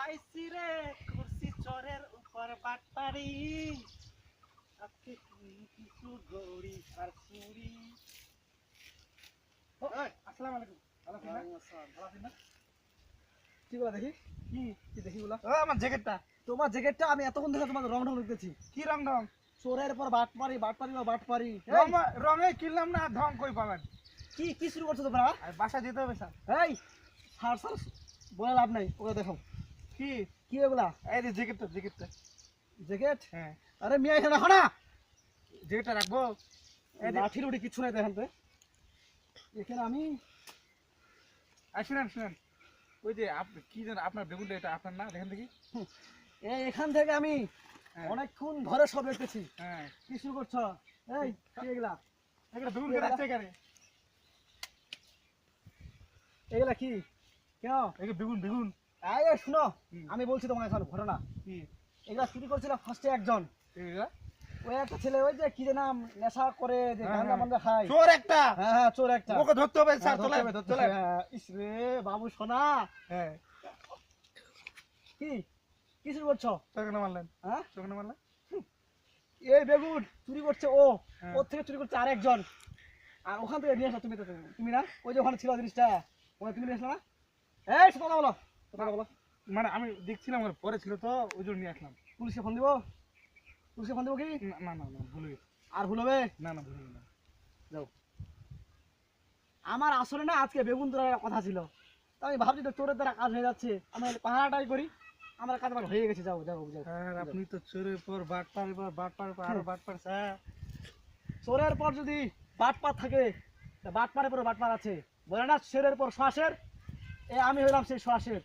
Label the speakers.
Speaker 1: পাইছি রে করছি চরের উপর বাটপারি আজকে কিছু গৌরী আর চুরি। আসসালামু আলাইকুম। ভালো আছেন না?
Speaker 2: কি বলা দেখি
Speaker 1: কি
Speaker 2: কি দেখি বলা
Speaker 1: আমার জ্যাকেটটা।
Speaker 2: তোমার জ্যাকেটটা আমি এতক্ষণ ধরে তোমার রং ঢং দেখতেছি।
Speaker 1: কি রং ঢং?
Speaker 2: চোরের পর বাটপারি বাটপারি বা বাটপারি।
Speaker 1: রঙে কিনলাম না, ঢং কই পাবেন?
Speaker 2: কি কি শুরু করছো তোমরা?
Speaker 1: আর বাসা যেতে হবে স্যার।
Speaker 2: এই স্যার স্যার বলে লাভ নাই, ওকে দেখো
Speaker 1: কি
Speaker 2: কি এগুলা
Speaker 1: এই যে জ্যাকেটটা।
Speaker 2: জ্যাকেট।
Speaker 1: হ্যাঁ,
Speaker 2: আরে মিয়া এখানে রাখো না,
Speaker 1: জ্যাকেটটা রাখবো। এই যে
Speaker 2: লাঠির উঠে কিচ্ছু নাই দেখানতে। এখানে আমি
Speaker 1: শুনেন ওই যে কি যেন আপনার বেগুনটা, এটা আপনার না? দেখেন দেখি।
Speaker 2: এখান থেকে আমি
Speaker 1: হ্যাঁ।
Speaker 2: অনেকক্ষণ ধরে সব দেখতেছি।
Speaker 1: হ্যাঁ,
Speaker 2: কি শুরু করছো? এই কি এগুলা
Speaker 1: একটা বেগুন কে রাখছে এখানে?
Speaker 2: এগুলা কি কেন?
Speaker 1: এই যে বেগুন।
Speaker 2: এই শুনো,
Speaker 1: হুম।
Speaker 2: আমি বলছি তোমার এখন ঘটনা।
Speaker 1: কি
Speaker 2: এগুলা চুরি করছিল ফার্স্টে একজন,
Speaker 1: এগুলা?
Speaker 2: ওই একটা ছেলে, ওই যে কি যে নাম, নেশা করে যে
Speaker 1: হ্যাঁ,
Speaker 2: গাঁজা
Speaker 1: হ্যাঁ।
Speaker 2: মান্দা খায়।
Speaker 1: চোর একটা।
Speaker 2: হ্যাঁ চোর একটা।
Speaker 1: ওকে ধরতে হবে স্যার,
Speaker 2: হ্যাঁ,
Speaker 1: চলে
Speaker 2: ধরতে হবে,
Speaker 1: চলে।
Speaker 2: হ্যাঁ, ইস রে বাবু সোনা।
Speaker 1: হ্যাঁ,
Speaker 2: কি কি শুরু করছো?
Speaker 1: চোখে মারলেন,
Speaker 2: হ্যাঁ
Speaker 1: চোখে মারলেন।
Speaker 2: এই বেগুন চুরি করছে ও,
Speaker 1: হ্যাঁ।
Speaker 2: ওর থেকে চুরি করছে আরেকজন, আর ওখান থেকে নিয়ে আসো তুমি। তো তুমি না ওই যে ওখানে ছিল জিনিসটা, ওখানে তুমি নিয়ে আসলো না? এই কথা বলো, কথা বলো।
Speaker 1: মানে আমি দেখছিলাম ওর পরে ছিল তো, ওই জন্য নিয়ে আসলাম।
Speaker 2: পুলিশকে ফোন দিব, পুলিশকে ফোন দিব কি?
Speaker 1: না ভুলে গেছি।
Speaker 2: আর ভুল হবে?
Speaker 1: না ভুলে গেছি।
Speaker 2: যাও। আমার আসলে না আজকে বেগুন তোলার কথা ছিল, তো আমি ভাবছি তো চোরের দ্বারা কাজ হয়ে যাচ্ছে, আমি পাহারাটাই করি, আমার কাজ আমার হয়ে গেছে। যাও যাও যাও।
Speaker 1: স্যার আপনি তো চোরের পর বাটপার, এবার বাটপার আরো বাটপার স্যার।
Speaker 2: চোরের পর যদি বাটপার থাকে, তা বাটপারের পর বাটপার আছে। বলে না শেরের পর শ্বাসের, এ আমি হইলাম সেই শ্বাসের।